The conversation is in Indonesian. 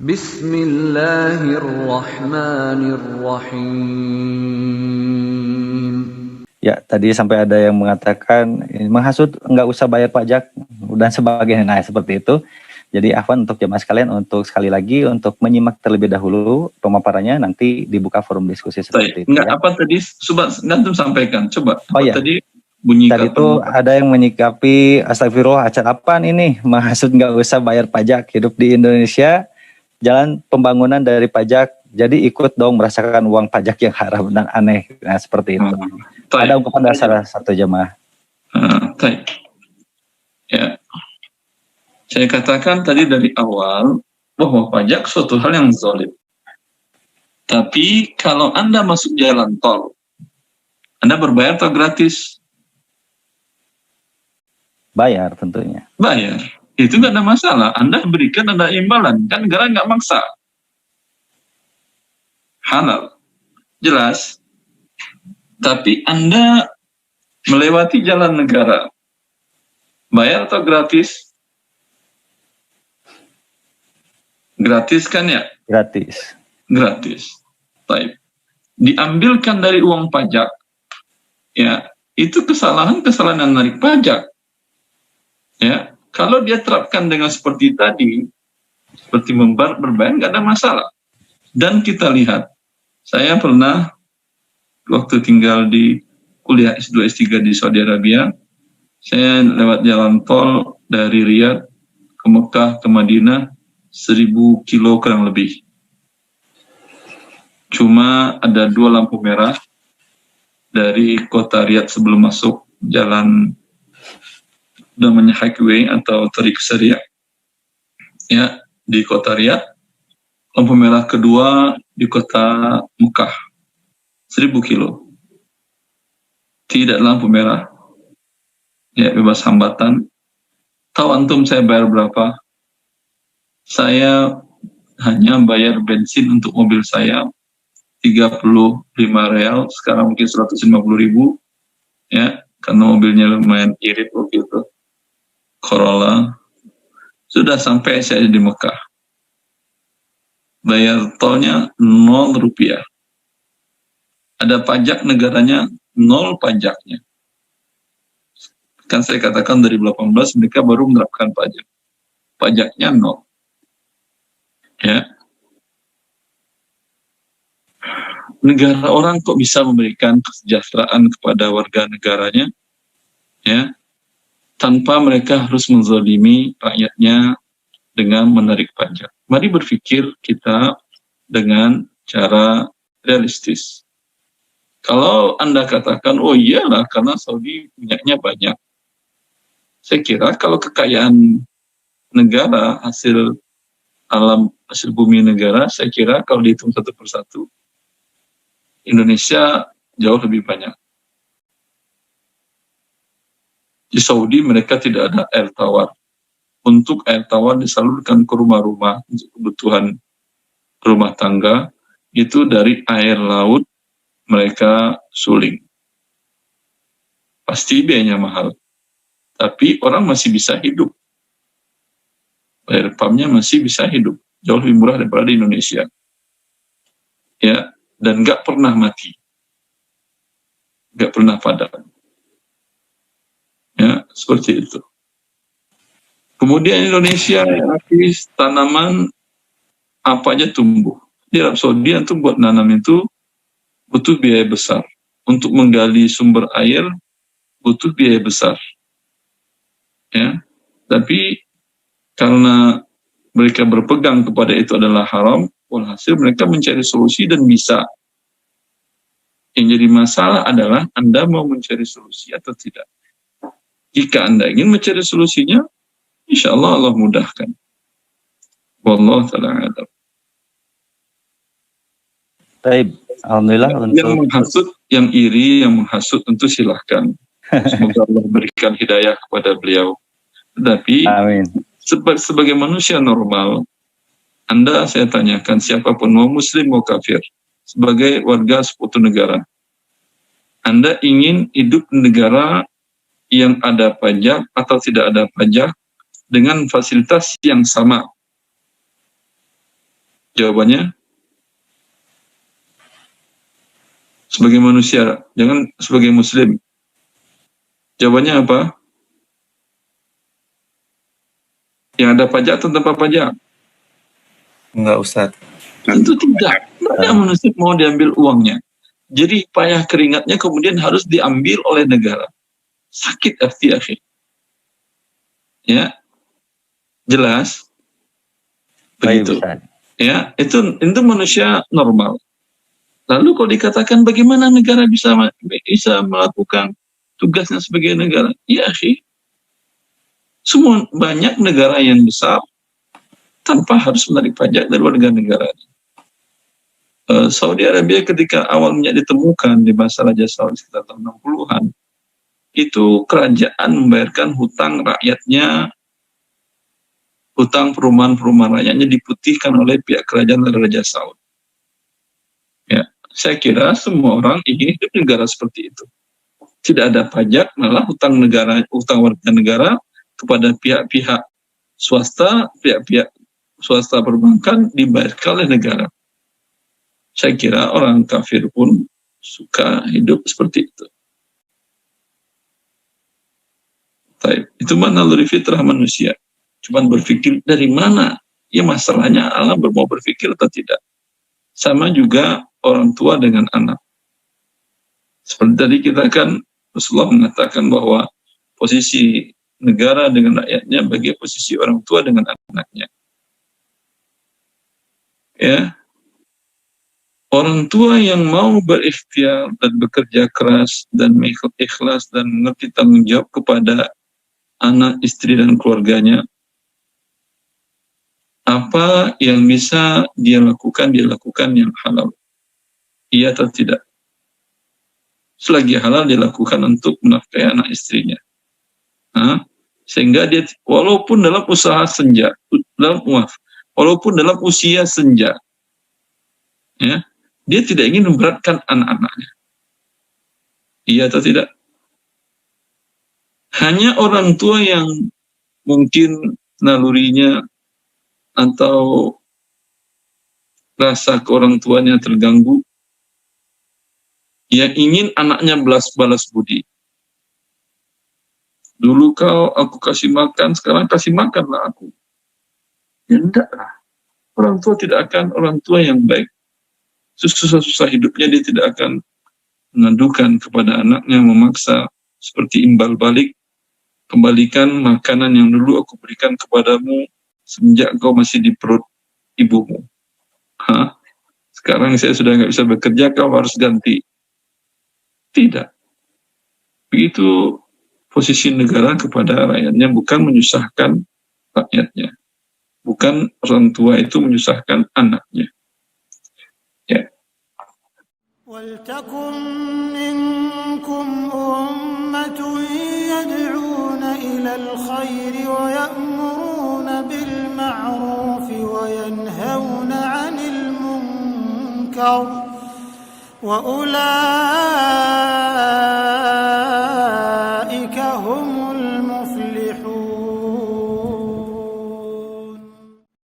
Bismillahirrahmanirrahim. Ya, tadi sampai ada yang mengatakan menghasut nggak usah bayar pajak dan sebagainya. Nah, seperti itu. Jadi Afwan untuk jemaah sekalian untuk sekali lagi untuk menyimak terlebih dahulu pemaparannya, nanti dibuka forum diskusi seperti itu Enggak, ya. apa tadi? Coba Gantum sampaikan. Coba. Oh Apa ya, tadi bunyi tadi kata? itu ada yang menyikapi astagfirullah, acara apaan ini? Menghasut nggak usah bayar pajak, hidup di Indonesia, jalan pembangunan dari pajak, jadi ikut dong merasakan uang pajak yang haram dan aneh. Nah, seperti itu. Ada ungkapan dasar satu jemaah. Ya, saya katakan tadi dari awal bahwa pajak suatu hal yang zalim. Tapi kalau Anda masuk jalan tol, Anda berbayar atau gratis? Bayar tentunya. Bayar. Itu nggak ada masalah. Anda berikan, ada imbalan. Kan negara nggak maksa. Halal. Jelas. Tapi Anda melewati jalan negara, bayar atau gratis? Gratis kan ya? Gratis. Gratis. Baik. Diambilkan dari uang pajak, ya itu kesalahan yang menarik pajak. Ya, kalau dia terapkan dengan seperti tadi, seperti berbayar nggak ada masalah. Dan kita lihat, saya pernah waktu tinggal di kuliah S2 S3 di Saudi Arabia, saya lewat jalan tol dari Riyadh ke Mekah ke Madinah 1000 kilo kurang lebih. Cuma ada 2 lampu merah dari kota Riyadh sebelum masuk jalan namanya highway atau Tariq Syariah. Ya, di kota Riyadh. Lampu merah kedua di kota Mekah 1000 kilo. Tidak lampu merah. Ya, bebas hambatan. Tahu antum saya bayar berapa? Saya hanya bayar bensin untuk mobil saya 35 real, sekarang mungkin 150.000 ya, karena mobilnya lumayan irit waktu itu, Corolla. Sudah sampai saya di Mekah, bayar tolnya 0 rupiah, ada pajak negaranya 0 pajaknya. Kan saya katakan dari 18 mereka baru menerapkan pajak, pajaknya 0 ya. Negara orang kok bisa memberikan kesejahteraan kepada warga negaranya, ya, tanpa mereka harus menzalimi rakyatnya dengan menarik pajak. Mari berpikir kita dengan cara realistis. Kalau Anda katakan, oh iyalah karena Saudi minyaknya banyak. Saya kira kalau kekayaan negara, hasil alam, hasil bumi negara, saya kira kalau dihitung satu persatu, Indonesia jauh lebih banyak. Di Saudi mereka tidak ada air tawar. Untuk air tawar disalurkan ke rumah-rumah untuk kebutuhan rumah tangga, itu dari air laut mereka suling. Pasti biayanya mahal. Tapi orang masih bisa hidup. Air pumpnya masih bisa hidup. Jauh lebih murah daripada di Indonesia. Ya, dan nggak pernah mati. Nggak pernah padam. Ya, seperti itu. Kemudian Indonesia habis tanaman apa aja tumbuh. Di Arab Saudi itu buat nanam itu butuh biaya besar. Untuk menggali sumber air butuh biaya besar. Ya, tapi karena mereka berpegang kepada itu adalah haram, walhasil mereka mencari solusi dan bisa. Yang jadi masalah adalah Anda mau mencari solusi atau tidak. Jika Anda ingin mencari solusinya, insya Allah Allah mudahkan. Wallahu ta'ala a'lam. Baik, alhamdulillah Yang menghasut, yang iri, yang menghasut tentu silahkan. Semoga Allah berikan hidayah kepada beliau. Tetapi amin. Sebagai manusia normal, Anda saya tanyakan siapapun, mau muslim mau kafir, sebagai warga sekutu negara, Anda ingin hidup di negara yang ada pajak atau tidak ada pajak dengan fasilitas yang sama? Jawabannya, sebagai manusia, jangan sebagai muslim. Jawabannya apa? Yang ada pajak atau tanpa pajak? Enggak, Ustaz. Tentu tidak. Tidak manusia mau diambil uangnya. Jadi payah keringatnya kemudian harus diambil oleh negara. Sakit hati, akhi. Ya, jelas. Baik, Begitu. Ustaz. Ya, itu manusia normal. Lalu kalau dikatakan bagaimana negara bisa melakukan tugasnya sebagai negara? Ya, akhi. Semua banyak negara yang besar tanpa harus menarik pajak dari warga negara. Saudi Arabia ketika awal minyak ditemukan di masa Raja Saud sekitar tahun 60-an, itu kerajaan membayarkan hutang rakyatnya, hutang perumahan-perumahan rakyatnya diputihkan oleh pihak kerajaan dari Raja Saud. Ya, saya kira semua orang ingin hidup negara seperti itu. Tidak ada pajak, malah hutang negara, hutang warga negara kepada pihak-pihak swasta, pihak-pihak swasta perbankan dibayarkan oleh negara. Saya kira orang kafir pun suka hidup seperti itu. Itu mana naluri fitrah manusia. Cuman berpikir dari mana? Ya masalahnya Allah mau berpikir atau tidak. Sama juga orang tua dengan anak. Seperti tadi kita kan Rasulullah mengatakan bahwa posisi negara dengan rakyatnya bagi posisi orang tua dengan anaknya. Ya, orang tua yang mau berikhtiar dan bekerja keras dan ikhlas dan mengerti tanggung jawab kepada anak, istri dan keluarganya, apa yang bisa dia lakukan yang halal. Iya atau tidak? Selagi halal dilakukan untuk menafkahi anak istrinya. Sehingga dia walaupun dalam usaha senja, walaupun dalam usia senja, ya, dia tidak ingin memberatkan anak-anaknya. Iya atau tidak? Hanya orang tua yang mungkin nalurinya atau rasa ke orang tuanya terganggu, yang ingin anaknya balas budi. Dulu aku kasih makan, sekarang kasih makanlah aku. Ya enggak lah. Orang tua tidak akan orang tua yang baik. Susah-susah hidupnya dia tidak akan mengadukan kepada anaknya, memaksa seperti imbal balik. Kembalikan makanan yang dulu aku berikan kepadamu semenjak kau masih di perut ibumu. Sekarang saya sudah nggak bisa bekerja, kau harus ganti. Tidak. Begitu posisi negara kepada rakyatnya, bukan menyusahkan rakyatnya. Bukan orang tua itu menyusahkan anaknya. Ya. وَلْتَكُنْ مِنْكُمْ أُمَّةٌ يَدْعُونَ إِلَى الْخَيْرِ وَيَأْمُرُونَ بِالْمَعْرُوفِ وَيَنْهَوْنَ عَنِ الْمُنْكَرِ وَأُولَئِكَ